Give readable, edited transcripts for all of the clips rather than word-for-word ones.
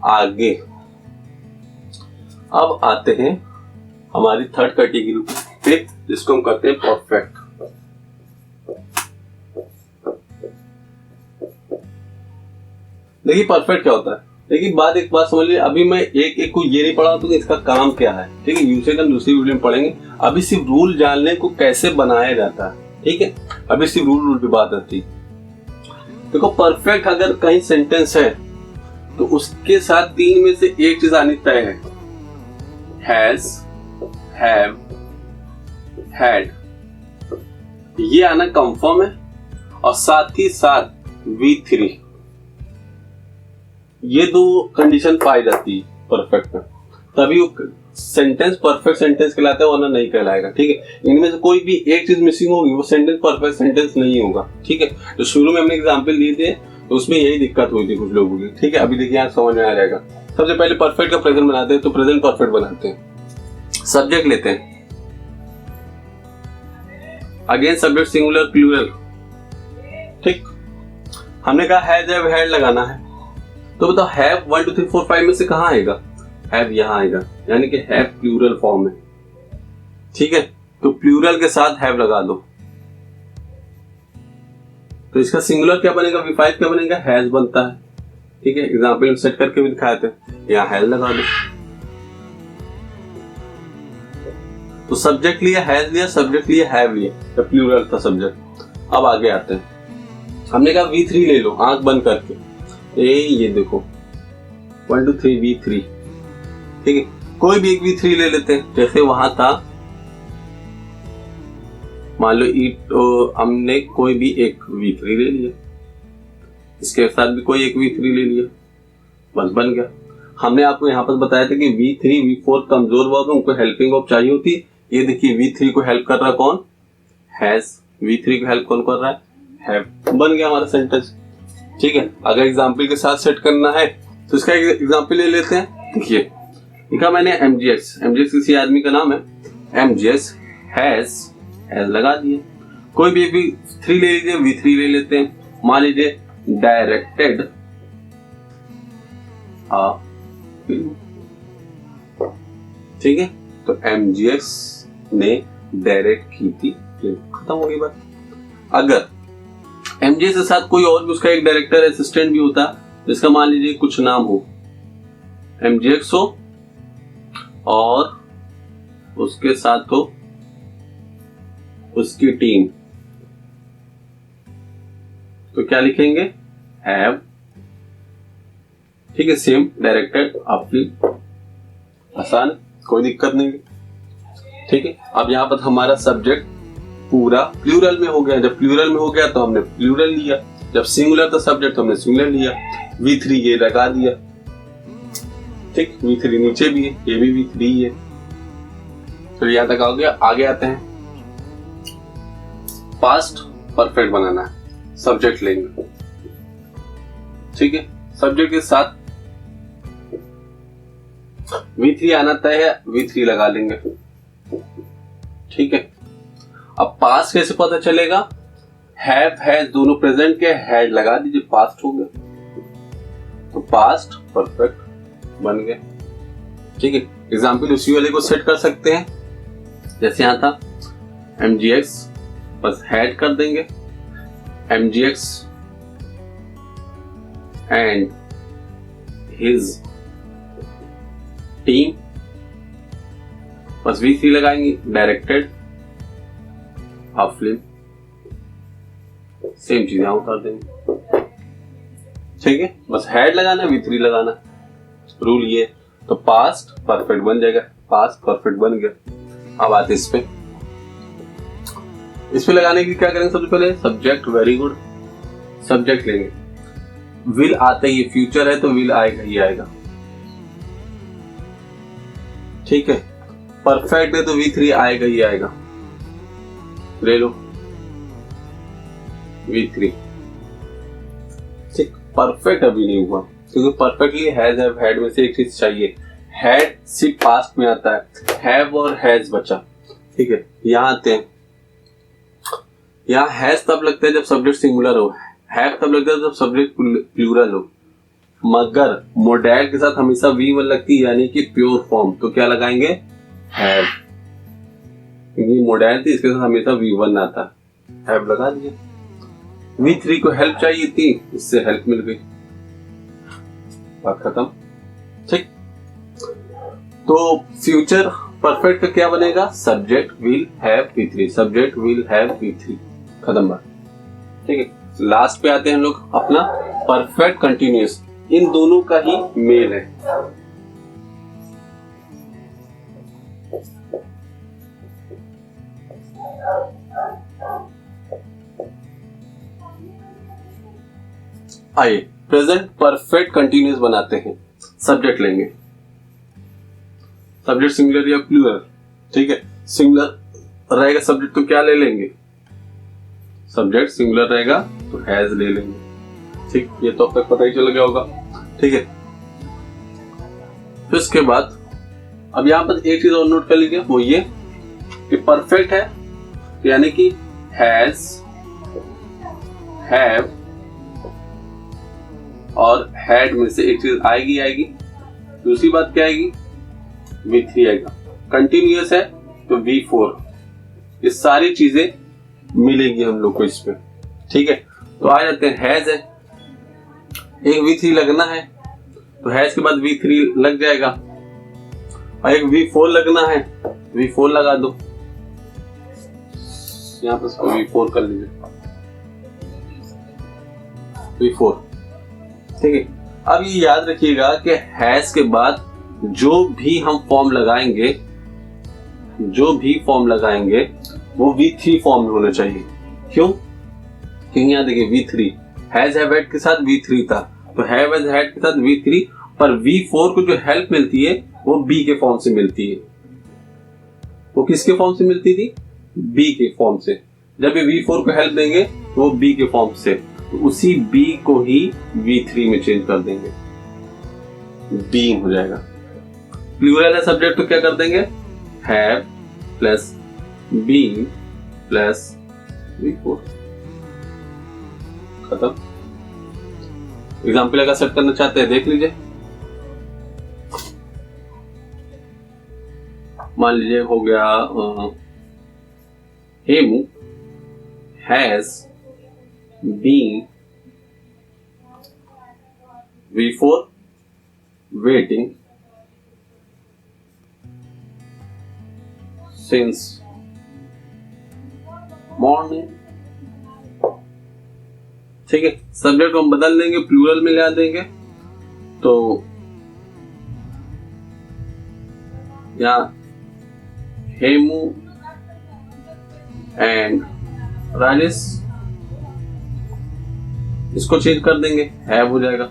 आगे अब आते हैं हमारी थर्ड कैटेगरी पे, जिसको हम कहते हैं परफेक्ट। देखिए परफेक्ट क्या होता है, लेकिन एक बात समझ लीजिए, अभी मैं एक को ये नहीं पढ़ा तो इसका काम क्या है, ठीक है, यूसेज हम दूसरी वीडियो में पढ़ेंगे। अभी सिर्फ रूल जानने को कैसे बनाया जाता है, ठीक है, अभी सिर्फ रूल की बात आती है। देखो परफेक्ट अगर कहीं सेंटेंस है तो उसके साथ तीन में से एक चीज आनी तय है, हैज, हैव, हैड, ये आना कंफर्म है, और साथ ही साथ V3, ये दो कंडीशन पाई जाती है परफेक्ट में, तभी वो सेंटेंस परफेक्ट सेंटेंस कहलाता है, वरना नहीं कहलाएगा, ठीक है। इनमें से कोई भी एक चीज मिसिंग होगी वो सेंटेंस परफेक्ट सेंटेंस नहीं होगा, ठीक है। तो शुरू में हमने एग्जांपल लिए थे तो उसमें यही दिक्कत हुई थी कुछ लोगों की, ठीक है। अभी देखिए यहाँ समझ में आ जाएगा। सबसे पहले परफेक्ट का प्रेजेंट बनाते हैं, तो प्रेजेंट परफेक्ट बनाते हैं। सब्जेक्ट लेते हैं, अगेन सब्जेक्ट सिंगुलर प्लूरल, ठीक। हमने कहा हैज, हैव, हैड लगाना है, तो बताओ हैव 1 2 3 4 5 में से कहाँ आएगा, हैव यहाँ आएगा, यानी कि हैव प्लूरल फॉर्म है, ठीक है। तो प्लूरल के साथ हैव लगा दो, तो इसका सिंगुलर क्या बनेगा, V5 क्या बनेगा, हैज बनता है, ठीक है। एग्जांपल सेट करके भी दिखाए थे, यहाँ हैज लगा दो। तो सब्जेक्ट लिया, हैज लिया, सब्जेक्ट लिया, हैव लिया, तो प्लूरल था सब्जेक्ट। अब आगे आते हैं, हमने कहा V3 ले लो आंख बंद करके, ये देखो 1 2 3 V3, ठीक है। कोई भी एक V3 ले लेते हैं, जैसे वहां था, मान लो हमने कोई भी एक V3 ले लिया, इसके साथ भी कोई एक V3 ले लिया, बस बन गया। हमने आपको यहाँ पर बताया था कि V3 V4 कमजोर वर्ब है, उनको हेल्पिंग वर्ब चाहिए होती है। ये देखिए V3 को हेल्प कर रहा है कौन, हैज, V3 को हेल्प कौन कर रहा है, हैव, बन गया हमारा सेंटेंस, ठीक है। अगर एग्जाम्पल के साथ सेट करना है तो इसका एग्जाम्पल ले लेते हैं। देखिए लिखा मैंने MGX, MGX किसी आदमी का नाम है, MGX हैज लगा दिया। कोई भी V3 ले लीजिए, V3 ले लेते हैं, मान लीजिए डायरेक्टेड ठीक है। तो MGX ने डायरेक्ट की थी, खत्म हो गई बात। अगर MGX के साथ कोई और भी उसका एक डायरेक्टर असिस्टेंट भी होता, जिसका मान लीजिए कुछ नाम हो, MGX हो और उसके साथ हो उसकी टीम, तो क्या लिखेंगे, हैव, ठीक है, सेम डायरेक्टेड, आपकी आसान, कोई दिक्कत नहीं, ठीक है। अब यहां पर हमारा सब्जेक्ट पूरा प्लूरल में हो गया। जब प्लूरल में हो गया तो हमने प्लूरल लिया, जब सिंगुलर था सब्जेक्ट तो हमने सिंगुलर लिया, V3 ये लगा दिया, ठीक। V3 नीचे भी है, ये भी V3 ही है। तो यहां तक आ गया। आगे आते हैं, पास्ट परफेक्ट बनाना है, सब्जेक्ट लेंगे, ठीक है। सब्जेक्ट के साथ V3 आना तय है, V3 लगा लेंगे, ठीक है। अब पास्ट कैसे पता चलेगा, हैव हैज दोनों प्रेजेंट के, हैड लगा दीजिए, पास्ट हो गया, तो पास्ट परफेक्ट बन गया, ठीक है। एग्जाम्पल उसी वाले को सेट कर सकते हैं, जैसे यहां था MGX, बस हैड कर देंगे, MGX एंड हिज टीम, बस V3 लगाएंगे, डायरेक्टेड अ फिल्म, सेम चीज यहां उतार देंगे, ठीक है। बस हैड लगाना, V3 लगाना, रूल ये। तो पास्ट परफेक्ट बन जाएगा, पास्ट परफेक्ट बन गया। अब आते इस पे लगाने की क्या करेंगे, सबसे पहले सब्जेक्ट, वेरी गुड, सब्जेक्ट लेंगे, विल आता ही, फ्यूचर है तो विल आएगा ही आएगा, ठीक है। परफेक्ट है तो V3 आएगा ही आएगा, ले लो V3, ठीक। परफेक्ट अभी नहीं हुआ क्योंकि परफेक्टली हैज हैव हैड में से एक चीज चाहिए, हैड सिर्फ पास्ट में आता है, हैव और हैज बचा, ठीक है। यहां आते हैं, यहाँ हैज तब लगता है जब सब्जेक्ट सिंगुलर हो, हैव तब लगता है जब सब्जेक्ट प्लूरल हो, मगर मोडाइल के साथ हमेशा V1 लगती है, यानी कि प्योर फॉर्म, तो क्या लगाएंगे? हैव। क्योंकि मोडाइल थी, इसके साथ हमेशा V1 आता, हैव लगा दिया। V3 को हेल्प चाहिए थी, इससे हेल्प मिल गई, बात खत्म। ठीक, तो फ्यूचर परफेक्ट का क्या बनेगा? Subject will have V3, subject will have V3, खत्म बात। ठीक है, लास्ट पे आते हैं हम लोग अपना परफेक्ट कंटिन्यूअस, इन दोनों का ही मेल है। आइए प्रेजेंट परफेक्ट कंटिन्यूअस बनाते हैं। सब्जेक्ट लेंगे, सब्जेक्ट सिंगुलर या प्लूरल, ठीक है। सिंगुलर रहेगा सब्जेक्ट तो क्या ले लेंगे? सब्जेक्ट सिंगुलर रहेगा तो हैज ले लेंगे। ठीक, ये तो अब तक पता ही चल गया होगा। ठीक है, फिर इसके बाद अब यहां पर एक चीज और नोट कर लीजिए, वो ये कि परफेक्ट है यानी कि हैज, हैव और हैड में से एक चीज आएगी। दूसरी बात क्या आएगी? V3 आएगा। कंटिन्यूअस है तो V4, ये सारी चीजें मिलेगी हम लोग को इसमें। ठीक है, तो आ जाते हैं, हैज है, एक V3 लगना है तो हैज के बाद V3 लग जाएगा, और एक V4 लगना है, V4 लगा दो, यहां पर V4 कर लीजिए, V4। ठीक है, अब ये याद रखिएगा कि हैज के बाद जो भी हम फॉर्म लगाएंगे, वो V3 फॉर्म में होना चाहिए। क्यों? क्योंकि यहाँ देखिए V3 हैज हैव हैड के साथ V3 था, तो हैव हैज हैड के साथ V3, पर V4 को जो हेल्प मिलती है वो B के फॉर्म से मिलती है। वो किसके फॉर्म से मिलती थी? B के फॉर्म से। जब ये V4 को हेल्प देंगे तो वो B के फॉर्म से, तो उसी B को ही V3 में चेंज कर देंगे, बीइंग हो जाएगा। प्लूरल है सब्जेक्ट तो क्या कर देंगे? Have plus being plus V4, खत्म। एग्जाम्पल अगर सेट करना चाहते हैं देख लीजिए। मान लीजिए हो गया Hemu has been V4 waiting since morning। ठीक है, सब्जेक्ट को हम बदल देंगे, प्लूरल में ला देंगे, तो यहाँ हेमू एंड राजेश, इसको चेंज कर देंगे, हैव हो जाएगा,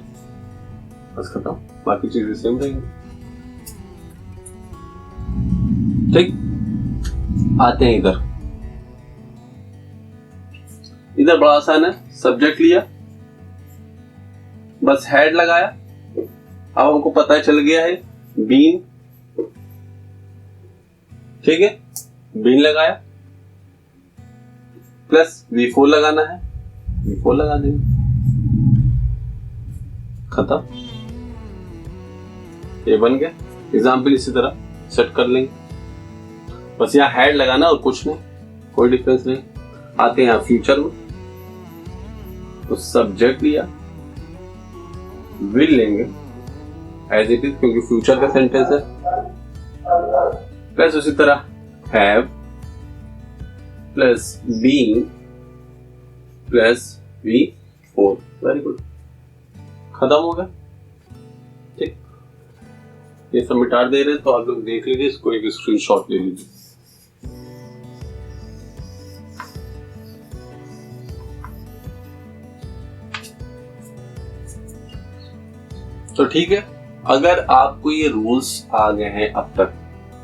बस खत्म, बाकी चीजें सेम रहेंगी। ठीक, आते हैं इधर बड़ा आसान है, सब्जेक्ट लिया, बस हैड लगाया, अब हमको पता चल गया है बीन, ठीक है, बीन लगाया प्लस V4 लगाना है, V4 लगा देंगे, खत्म, ये बन गया। एग्जाम्पल इसी तरह सेट कर लेंगे, बस यहाँ हैड लगाना और कुछ नहीं, कोई डिफरेंस नहीं। आते हैं यहाँ फ्यूचर में, तो सब्जेक्ट लिया, विल लेंगे एज इट इज क्योंकि फ्यूचर का सेंटेंस है, प्लस उसी तरह have plus being plus V4, very good, खत्म हो गया। ठीक, ये सब मिटा दे रहे तो आप लोग देख लीजिए, इसको एक स्क्रीनशॉट ले लीजिए। तो ठीक है, अगर आपको ये रूल्स आ गए हैं अब तक,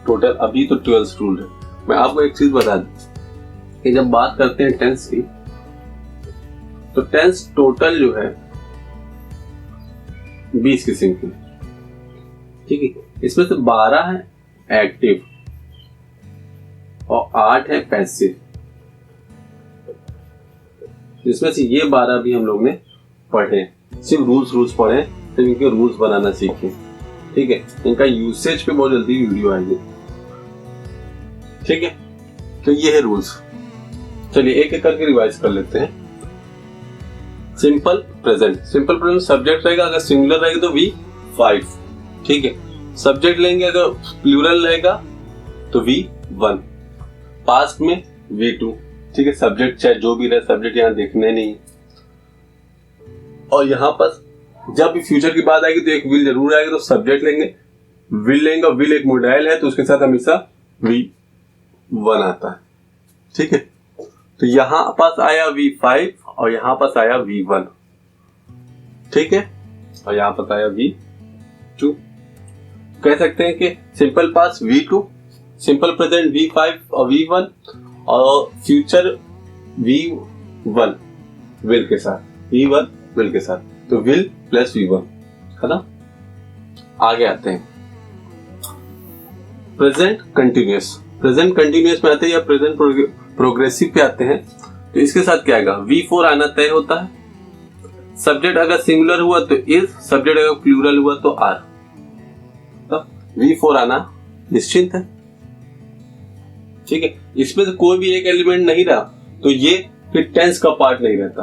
टोटल अभी तो 12 रूल है। मैं आपको एक चीज बता दूं कि जब बात करते हैं टेंस की, तो टेंस टोटल जो है 20 किस्म की, ठीक है, इसमें से 12 है एक्टिव और 8 है पैसिव। इसमें से ये 12 भी हम लोग ने पढ़े, सिर्फ रूल्स पढ़े, तब इनके रूल्स बनाना सीखें। ठीक है, इनका यूसेज पे बहुत जल्दी वीडियो आएगी। ठीक है, तो ये है रूल्स। चलिए एक एक करके रिवाइज कर लेते हैं। Simple present, simple present subject रहेगा, अगर सिंगुलर रहेगा तो V5। ठीक है, सब्जेक्ट लेंगे अगर प्लूरल रहेगा तो V1, पास्ट में V2। ठीक है, सब्जेक्ट चाहे जो भी रहे, सब्जेक्ट यहाँ देखने नहीं। और यहाँ पर जब भी फ्यूचर की बात आएगी तो एक विल जरूर आएगा, तो सब्जेक्ट लेंगे, विल लेंगे, विल एक मॉड्यूल है तो उसके साथ हमेशा V1 आता है। ठीक है, तो यहां पास आया V5 और यहां पास आया V1। ठीक है, और यहां पास आया V2। कह सकते हैं कि simple past V2, simple present V5 और V1 और फ्यूचर V1 विल के साथ, V1 विल के साथ, तो विल प्लस V1 है ना। आगे आते हैं प्रेजेंट कंटिन्यूअस। प्रेजेंट कंटिन्यूअस में आते हैं या प्रेजेंट प्रोग्रेसिव पे आते हैं, तो इसके साथ क्या आएगा, V4 आना तय होता है। सब्जेक्ट अगर सिंगुलर हुआ तो इज, सब्जेक्ट अगर प्लूरल हुआ तो आर, तो V4 आना निश्चिंत है। ठीक है, इसमें से कोई भी एक एलिमेंट नहीं रहा तो ये फिर टेंस का पार्ट नहीं रहता।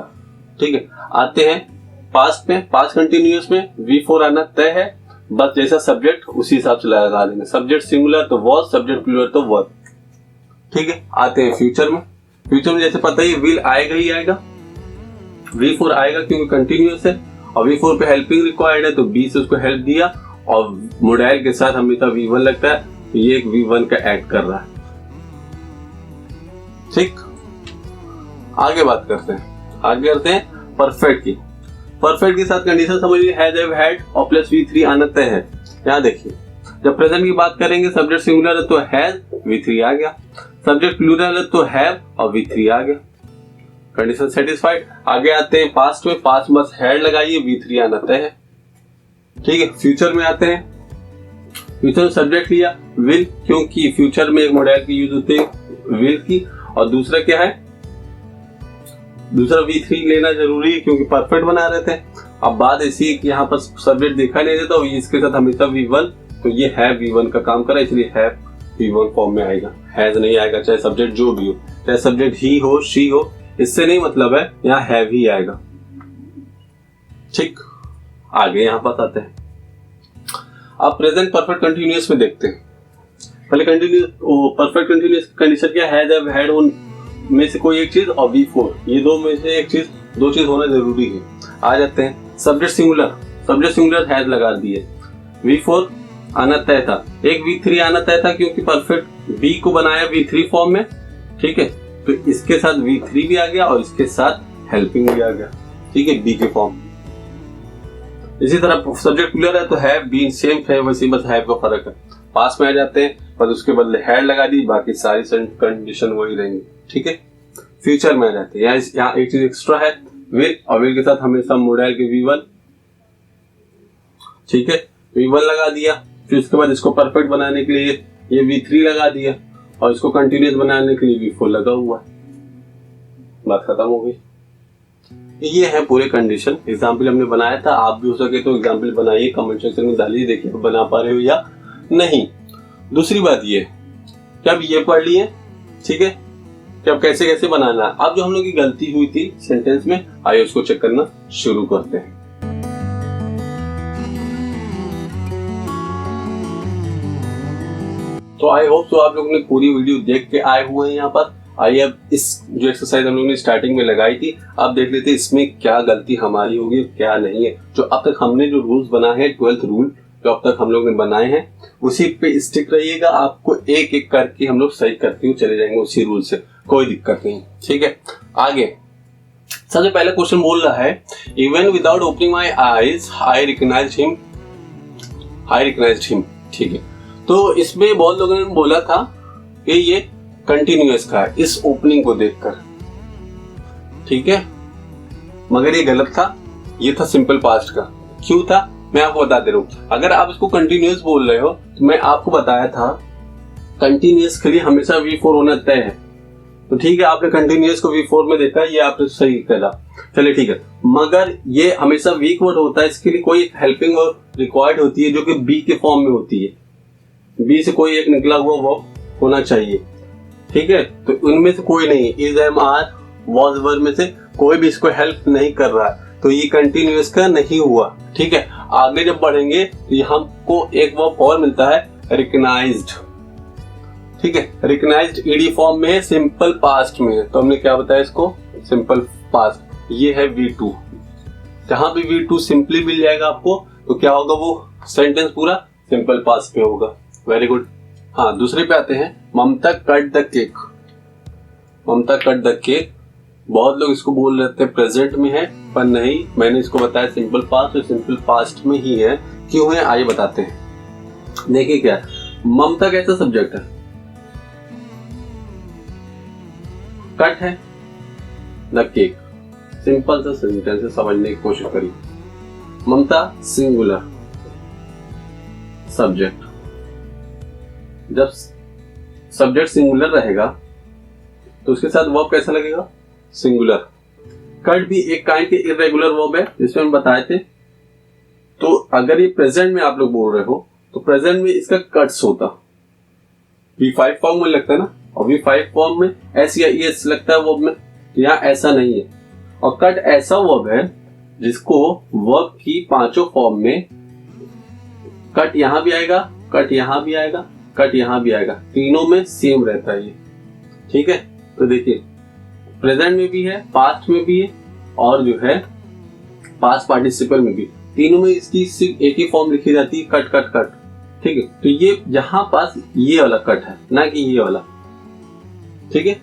ठीक है, आते हैं पास्ट में, पास्ट कंटिन्यूअस में V4 आना तय है, बस जैसा सब्जेक्ट उसी हिसाब से लगा देंगे। सब्जेक्ट सिंगुलर तो वॉज, सब्जेक्ट प्लूरल तो वर। ठीक है, आते हैं फ्यूचर में। फ्यूचर में जैसे पता ही विल आएगा ही आएगा, V4 आएगा क्योंकि कंटिन्यूअस है और V4 पे हेल्पिंग रिक्वायर्ड है तो B से उसको हेल्प दिया और मॉड्यूल के साथ हमेशा V1 लगता है, तो ये एक V1 का ऐड कर रहा है। ठीक, आगे बात करते हैं, आगे करते हैं परफेक्ट की। परफेक्ट के साथ कंडीशन समझिए, हैज, हैव, हैड और प्लस V3 आना तय है। यहाँ देखिए, जब प्रेजेंट की बात करेंगे सब्जेक्ट सिंगुलर है तो हैज, V3 आ गया, सब्जेक्ट प्लूरल है तो हैव और V3 आ गया, कंडीशन सेटिस्फाइड। आगे आते हैं पास्ट में, पास्ट बस हैड लगाइए, V3 आना तय है। ठीक है, फ्यूचर में आते हैं। फ्यूचर में सब्जेक्ट लिया विल, क्योंकि फ्यूचर में एक मॉड्यूल की यूज होती है विल की, और दूसरा क्या है, दूसरा V3 लेना जरूरी है क्योंकि परफेक्ट बना रहे थे। अब बात ऐसी कि यहाँ पर सब्जेक्ट देखा नहीं देता, इसके साथ हमेशा V1, तो ये है V1 का काम करा, इसलिए है V1 फॉर्म में आएगा, हैज नहीं आएगा, चाहे सब्जेक्ट जो भी हो, चाहे सब्जेक्ट ही हो शी हो, इससे नहीं मतलब है, यहाँ हैव ही आएगा। ठीक, आगे यहाँ पास आते हैं। अब प्रेजेंट परफेक्ट कंटिन्यूअस में देखते हैं। पहले कंटिन्यूअस परफेक्ट कंटिन्यूअस कंडीशन क्या, हैज, हैव, हैड में से कोई एक चीज और V4, ये दो में से एक चीज, दो चीज होना जरूरी है। आ जाते हैं subject singular, subject singular has लगा दिए, V4 आना तय था, एक V3 आना तय था क्योंकि परफेक्ट B को बनाया V3 फॉर्म में। ठीक है, तो इसके साथ V3 भी आ गया और इसके साथ हेल्पिंग भी आ गया। ठीक है, B के फॉर्म। इसी तरह सब्जेक्ट क्लियर है तो हैव, बीन सेम है, वैसे बस हैव का फर्क है। पास में आ जाते हैं, बस उसके बदले हैड लगा दी, बाकी सारी कंडीशन वही रहेंगी। ठीक है, फ्यूचर में आ जाते हैं, यहाँ एक चीज एक्स्ट्रा है विल, और विल के साथ हमेशा मॉड्यूल के V1। ठीक है, V1 लगा दिया, फिर उसके बाद इसको परफेक्ट बनाने के लिए ये V3 लगा दिया और इसको कंटिन्यूअस बनाने के लिए V4 लगा हुआ है। बात खत्म हो गई। ये है पूरे कंडीशन। एग्जाम्पल हमने बनाया था, आप भी हो सके तो एग्जाम्पल बनाइए, कमेंट सेक्शन में डालिए, देखिए बना पा रहे हो या नहीं। दूसरी बात ये कि अब ये पढ़ लिए, ठीक है, कि अब कैसे कैसे बनाना है। अब जो हम लोग की गलती हुई थी सेंटेंस में, आइए उसको चेक करना शुरू करते हैं। तो आई होप तो आप लोगों ने पूरी वीडियो देख के आए हुए हैं यहाँ पर। आइए अब इस जो एक्सरसाइज हम लोगों ने स्टार्टिंग में लगाई थी, अब देख लेते हैं इसमें क्या गलती हमारी होगी क्या नहीं है। जो अब तक हमने जो रूल्स बनाए हैं, 12th रूल जो अब तक हम लोग ने बनाए हैं, उसी पे स्टिक रहिएगा। आपको एक एक करके हम लोग सही करते हुए चले जाएंगे उसी रूल से, कोई दिक्कत नहीं। ठीक है, आगे सबसे पहला क्वेश्चन बोल रहा है, even without opening my eyes I recognized him. ठीक है, तो इसमें बहुत लोगों ने बोला था कि ये कंटिन्यूअस का है इस ओपनिंग को देखकर। ठीक है, मगर ये गलत था, ये था सिंपल पास्ट का। क्यों था मैं आपको बता दे रहा हूं। अगर आप इसको कंटिन्यूअस बोल रहे हो तो मैं आपको बताया था कंटिन्यूअस के लिए हमेशा V4 होना तय है। तो ठीक है, आपने कंटिन्यूअस को V4 में देखा, ये आपने सही करा। चलिए ठीक है, मगर ये हमेशा वीक वर्ड होता है, इसके लिए कोई हेल्पिंग वर्ब रिक्वायर्ड होती है जो कि बी के फॉर्म में होती है। बी से कोई एक निकला हुआ वर्ब होना चाहिए, ठीक है। तो उनमें से कोई नहीं, is, am, are, was verb में से कोई भी इसको हेल्प नहीं कर रहा है, तो ये कंटिन्यूअस का नहीं हुआ, ठीक है। आगे जब बढ़ेंगे तो हमको एक वर्ब और मिलता है, रिकग्नाइज्ड, ठीक है। रिकग्नाइज्ड ईडी फॉर्म में है, सिंपल पास्ट में है, तो हमने क्या बताया इसको, सिंपल पास्ट। ये है V2, जहां भी V2 सिंपली मिल जाएगा आपको तो क्या होगा, वो सेंटेंस पूरा सिंपल पास्ट में होगा। Very good. हाँ, दूसरे पे आते हैं, Mamta cut the cake. Mamta cut the cake, बहुत लोग इसको बोल रहे थे प्रेजेंट में है, पर नहीं, मैंने इसको बताया सिंपल पास्ट, और सिंपल पास्ट में ही है। क्यों है आइए बताते हैं। देखिए क्या है, ममता कैसा सब्जेक्ट है, कट है द केक, सिंपल सा सेंटेंस है, समझने की कोशिश करिए। ममता सिंगुलर सब्जेक्ट, जब सब्जेक्ट सिंगुलर रहेगा तो उसके साथ वर्ब कैसा लगेगा, सिंगुलर। कट भी एक काइंड के इरेगुलर वर्ब है, जिसमें हम बताए थे। तो अगर ये प्रेजेंट में आप लोग बोल रहे हो तो प्रेजेंट में इसका कट्स होता, V5 फॉर्म में लगता है ना, और V5 फॉर्म में एस या ES लगता है वर्ब में, यहाँ ऐसा नहीं है। और कट ऐसा वर्ब है जिसको वर्ब की पांचों फॉर्म में कट यहां भी आएगा, कट यहां भी आएगा, कट यहां भी आएगा, तीनों में सेम रहता है ये, ठीक है। तो देखिए प्रेजेंट में भी है, पास्ट में भी है, और जो है पास्ट पार्टिसिपल में भी, तीनों में इसकी सिर्फ एक ही फॉर्म लिखी जाती है, कट कट कट, ठीक है। तो ये यहाँ पास ये वाला कट है, ना कि ये वाला, ठीक है,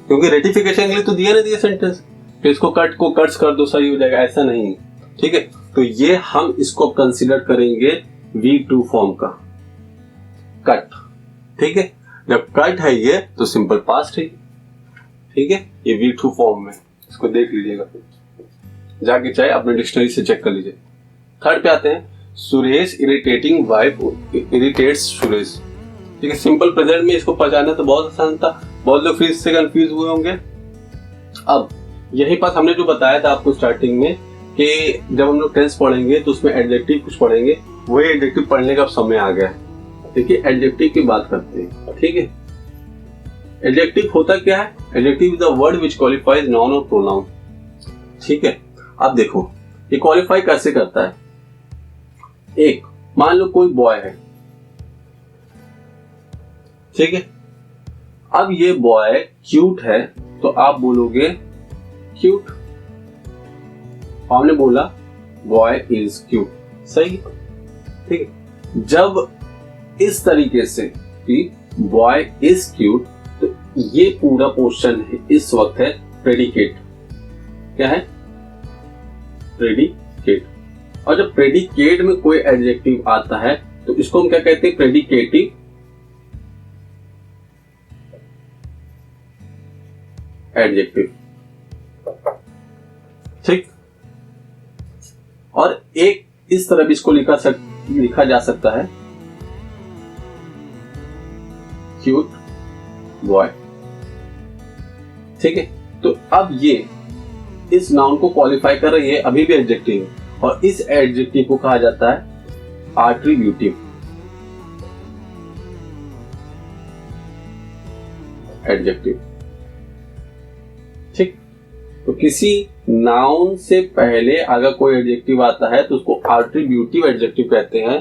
क्योंकि रेटिफिकेशन के लिए तो दिया ना दिया सेंटेंस, तो इसको कट को कट्स कर दो सही हो जाएगा, ऐसा नहीं है, ठीक है। तो ये हम इसको कंसीडर करेंगे V2 फॉर्म का कट, ठीक है। जब कट है ये तो सिंपल पास्ट है, ठीक है, ये V2 फॉर्म में, इसको देख लीजिएगा, जाके चाहे अपने डिक्शनरी से चेक कर लीजिए। थर्ड पे आते हैं, Suresh irritating wife irritates Suresh, ठीक है। सिंपल प्रेजेंट में इसको पहचानना तो बहुत आसान था, बहुत लोग फिर इससे कंफ्यूज हुए होंगे। अब यही बात हमने जो बताया था आपको स्टार्टिंग में कि जब हम लोग टेंस पढ़ेंगे तो उसमें एडजेक्टिव कुछ पढ़ेंगे, वही एडजेक्टिव पढ़ने का समय आ गया है। देखिए एडजेक्टिव की बात करते हैं, ठीक है। एडजेक्टिव होता क्या है, adjective is the word which qualifies noun और प्रोनाउन, ठीक है। अब देखो ये क्वालिफाई कैसे करता है। एक, मान लो कोई बॉय है, ठीक है। अब ये बॉय क्यूट है तो आप बोलोगे क्यूट, हमने बोला बॉय इज क्यूट, सही, ठीक है। जब इस तरीके से कि बॉय इज क्यूट, तो ये पूरा पोर्शन है इस वक्त है प्रेडिकेट, क्या है, प्रेडिकेट। और जब प्रेडिकेट में कोई एडजेक्टिव आता है तो इसको हम क्या कहते हैं, प्रेडिकेटिव एडजेक्टिव, ठीक। और एक इस तरह भी इसको लिखा जा सकता है, क्यूट बॉय, ठीक है। तो अब ये इस नाउन को क्वालिफाई कर रही है, अभी भी एडजेक्टिव है, और इस एडजेक्टिव को कहा जाता है एट्रीब्यूटिव एडजेक्टिव, ठीक। तो किसी नाउन से पहले अगर कोई एडजेक्टिव आता है तो उसको एट्रीब्यूटिव एडजेक्टिव कहते हैं,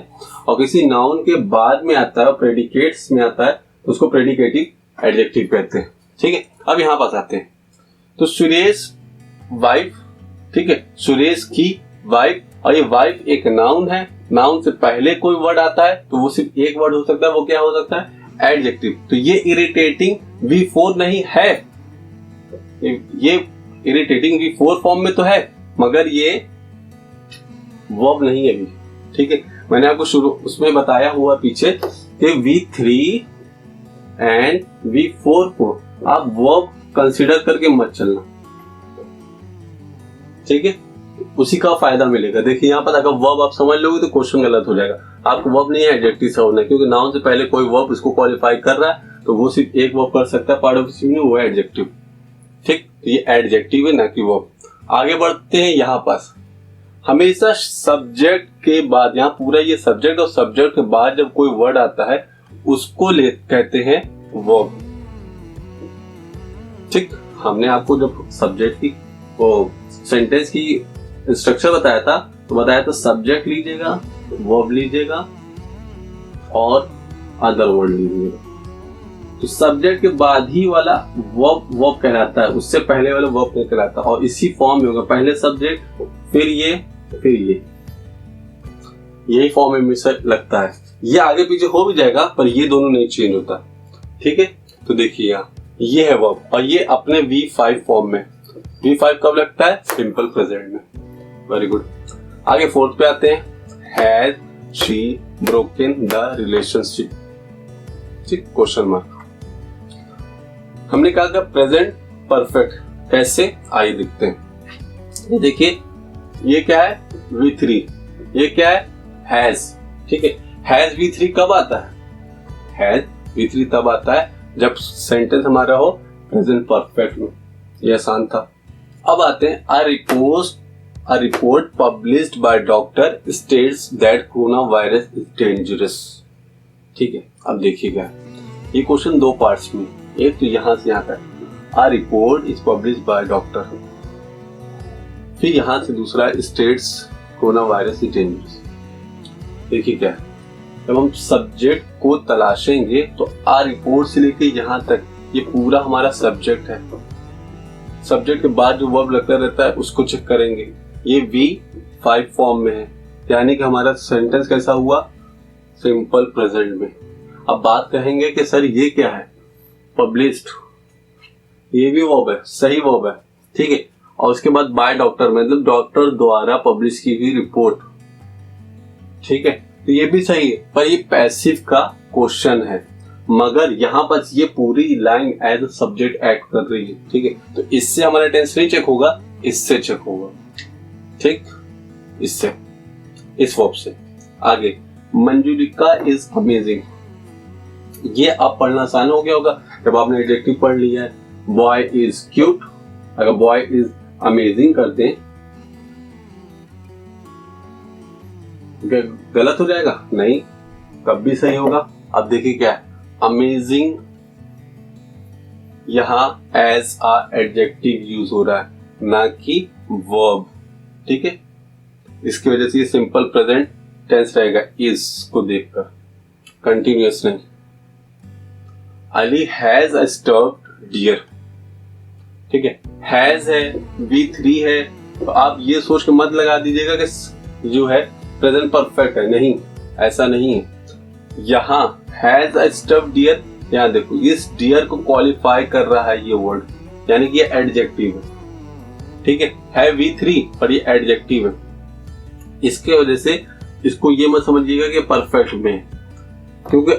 और किसी नाउन के बाद में आता है, प्रेडिकेट्स में आता है, तो उसको प्रेडिकेटिव एडजेक्टिव कहते हैं, ठीक है। अब यहां पास आते हैं, तो सुरेश वाइफ, ठीक है, सुरेश की वाइफ, और ये वाइफ एक नाउन है, नाउन से पहले कोई वर्ड आता है तो वो सिर्फ एक वर्ड हो सकता है, वो क्या हो सकता है, एडजेक्टिव। तो ये इरिटेटिंग V4 नहीं है, ये इरिटेटिंग V4 फॉर्म में तो है, मगर ये वर्ब नहीं है अभी, ठीक है। मैंने आपको शुरू उसमें बताया हुआ पीछे कि V3 एंड V4 को आप वर्ब कंसीडर करके मत चलना, ठीक है, उसी का फायदा मिलेगा। देखिए यहाँ पर अगर वर्ब आप समझ लोगे तो क्वेश्चन गलत हो जाएगा, आपको वर्ब नहीं है एडजेक्टिव समझना है, क्योंकि नाउन से पहले कोई वर्ब इसको क्वालिफाई कर रहा है तो वो सिर्फ एक वर्ब कर सकता है पार्ट ऑफ स्पीच में, वो है एडजेक्टिव, ठीक। तो ये एडजेक्टिव है ना कि वर्ब। आगे बढ़ते हैं यहाँ पास। हमेशा सब्जेक्ट के बाद, यहाँ पूरा ये सब्जेक्ट और सब्जेक्ट के बाद जब कोई वर्ड आता है उसको कहते हैं वर्ब। ठीक, हमने आपको जब सब्जेक्ट की सेंटेंस की स्ट्रक्चर बताया था तो बताया था सब्जेक्ट लीजिएगा, वर्ब लीजिएगा और अदर वर्ड लीजिएगा। तो सब्जेक्ट के बाद ही वाला वर्ब कहलाता है, उससे पहले वाला वर्ब नहीं कहलाता। और इसी फॉर्म में होगा, पहले सब्जेक्ट फिर ये फिर ये, यही फॉर्म में हमेशा लगता है। ये आगे पीछे हो भी जाएगा पर ये दोनों नहीं चेंज होता। ठीक है, तो देखिए यहाँ ये है वर्ब और ये अपने V5 फॉर्म में। V5 कब लगता है? सिंपल प्रेजेंट में। Very good. आगे फोर्थ पे आते हैं। Has she broken the relationship? ठीक, क्वेश्चन मार्क। हमने कहा था प्रेजेंट परफेक्ट कैसे, आइए देखते हैं। ये देखिए, ये क्या है? V3। ये क्या है? हैज। ठीक है, हैज V3 कब आता है? हैज V3 तब आता है जब सेंटेंस हमारा हो प्रेजेंट परफेक्ट में। ये आसान था। अब आते हैं a report published by doctor states that corona virus is dangerous. ठीक है, अब देखिए क्या है। ये क्वेश्चन दो पार्ट्स में, एक तो यहां से यहां तक a report is published by doctor, फिर यहां से दूसरा states corona virus is dangerous. देखिए क्या है, जब हम सब्जेक्ट को तलाशेंगे तो आ रिपोर्ट से लेके यहाँ तक ये पूरा हमारा सब्जेक्ट है। सब्जेक्ट के बाद जो वर्ब लगता रहता है उसको चेक करेंगे। ये V5 फॉर्म में है, यानी कि हमारा सेंटेंस कैसा हुआ? सिंपल प्रेजेंट में। अब बात कहेंगे कि सर ये क्या है? पब्लिश्ड, ये भी वर्ब है, सही वर्ब है। ठीक है, और उसके बाद बाय डॉक्टर मतलब डॉक्टर द्वारा पब्लिश की गई रिपोर्ट। ठीक है, तो ये भी सही है, पर ये पैसिव का क्वेश्चन है, मगर यहाँ पर ये पूरी line as a subject act कर रही है। ठीक है, तो इससे हमारा टेंस नहीं चेक होगा, इससे चेक होगा। ठीक, इससे, इस वर्ब से। आगे, मंजुलिका इज अमेजिंग। ये अब पढ़ना आसान हो गया होगा जब आपने एडजेक्टिव पढ़ लिया है। बॉय इज क्यूट, अगर बॉय इज अमेजिंग करते हैं गलत हो जाएगा? नहीं, कब भी सही होगा। अब देखिए क्या है, अमेजिंग यहां एज अ एडजेक्टिव यूज हो रहा है, ना कि वर्ब। ठीक है, इसकी वजह से ये सिंपल प्रेजेंट टेंस रहेगा इज को देखकर, कंटिन्यूअस नहीं। Ali has a stuffed deer. ठीक है, हैज है, V3 है, तो आप ये सोच के मत लगा दीजिएगा कि जो है प्रेजेंट परफेक्ट है। नहीं, ऐसा नहीं है। यहाँ हैज अ स्टफ्ड डियर, यहाँ देखो इस डियर को क्वालिफाई कर रहा है ये वर्ड, यानी कि ये एडजेक्टिव है। ठीक है V3 पर ये एडजेक्टिव है। इसके वजह से इसको ये मत समझिएगा कि परफेक्ट में है, क्योंकि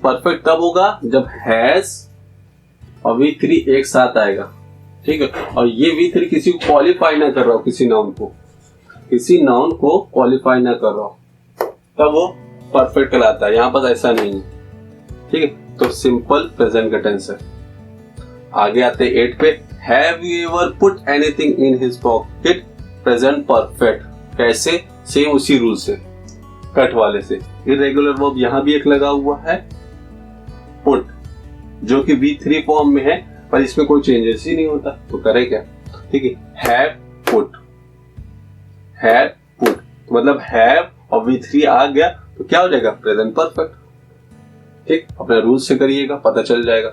परफेक्ट तब होगा जब हैज और V3 एक साथ आएगा। ठीक है, और ये V3 किसी को क्वालिफाई ना कर रहा हो, किसी नाउन को क्वालिफाई ना कर रहा हो, तब वो परफेक्ट कहलाता है। यहाँ पर ऐसा नहीं है। ठीक है, तो सिंपल प्रेजेंट का टेंस है। आगे आते हैं 8 पे। Have you ever put anything in his pocket? Present perfect. कैसे? सेम उसी रूल से, कट वाले से। इर्रेगुलर वर्ब यहाँ भी एक लगा हुआ है, पुट, जो कि V3 फॉर्म में है, पर इसमें कोई चेंजेस ही नहीं होता, तो करे क्या? ठीक है, हैव पुट, मतलब हैव और V3 आ गया तो क्या हो जाएगा? Present perfect. ठीक, अपने रूल से करिएगा, पता चल जाएगा।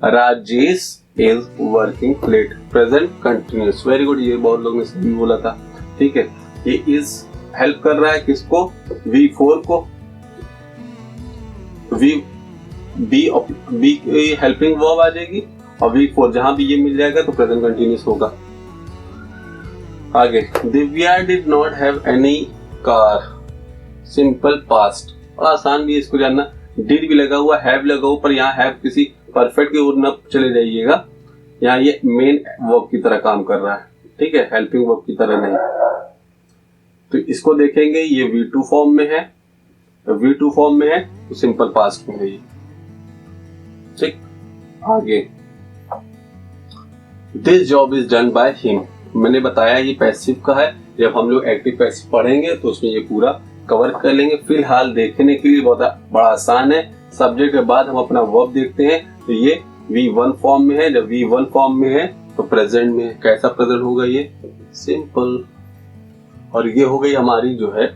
Rajesh is working late, present continuous. Very good, ये बहुत लोग ने सही बोला था। ठीक है, ये इज हेल्प कर रहा है किसको? V4 को। बी हेल्पिंग वर्ब आ जाएगी और V4 जहां भी ये मिल जाएगा तो प्रेजेंट कंटिन्यूअस होगा। आगे, Divya did not have any car, simple past. और आसान भी है इसको जानना, डिड भी लगा हुआ, हैव लगा हुआ, पर यहाँ हैव किसी परफेक्ट की ओर न चले जाइएगा, यहाँ ये मेन वर्ब की तरह काम कर रहा है। ठीक है, हेल्पिंग वर्ब की तरह नहीं। तो इसको देखेंगे, ये V2 फॉर्म में है, V2 फॉर्म में है तो सिंपल पास्ट में है ये। ठीक, आगे, this job is done by him, मैंने बताया ये पैसिव का है। जब हम लोग एक्टिव पैसिव पढ़ेंगे तो उसमें ये पूरा कवर कर लेंगे। फिलहाल देखने के लिए बहुत बड़ा आसान है। सब्जेक्ट के बाद हम अपना वर्ब देखते हैं तो ये V1 फॉर्म में है। जब V1 फॉर्म में है तो प्रेजेंट में है। कैसा प्रेजेंट होगा ये? सिंपल। और ये हो गई हमारी जो है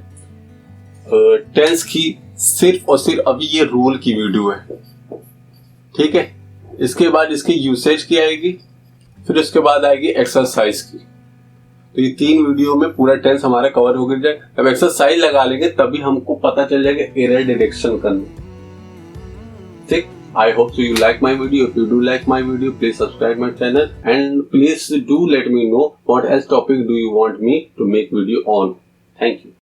टेंस की सिर्फ और सिर्फ अभी ये रूल की वीडियो है, ठीक है। इसके बाद इसकी यूसेज की आएगी, फिर उसके बाद आएगी एक्सरसाइज की। तो ये 3 वीडियो में पूरा टेंस हमारा कवर हो गया। अब एक्सरसाइज लगा लेंगे तभी हमको पता चल जाएगा एरर डिटेक्शन करना, ठीक। I hope so you like my video. If you do like my video, please subscribe my channel and please do let me know what else topic do you want me to make video on. Thank you.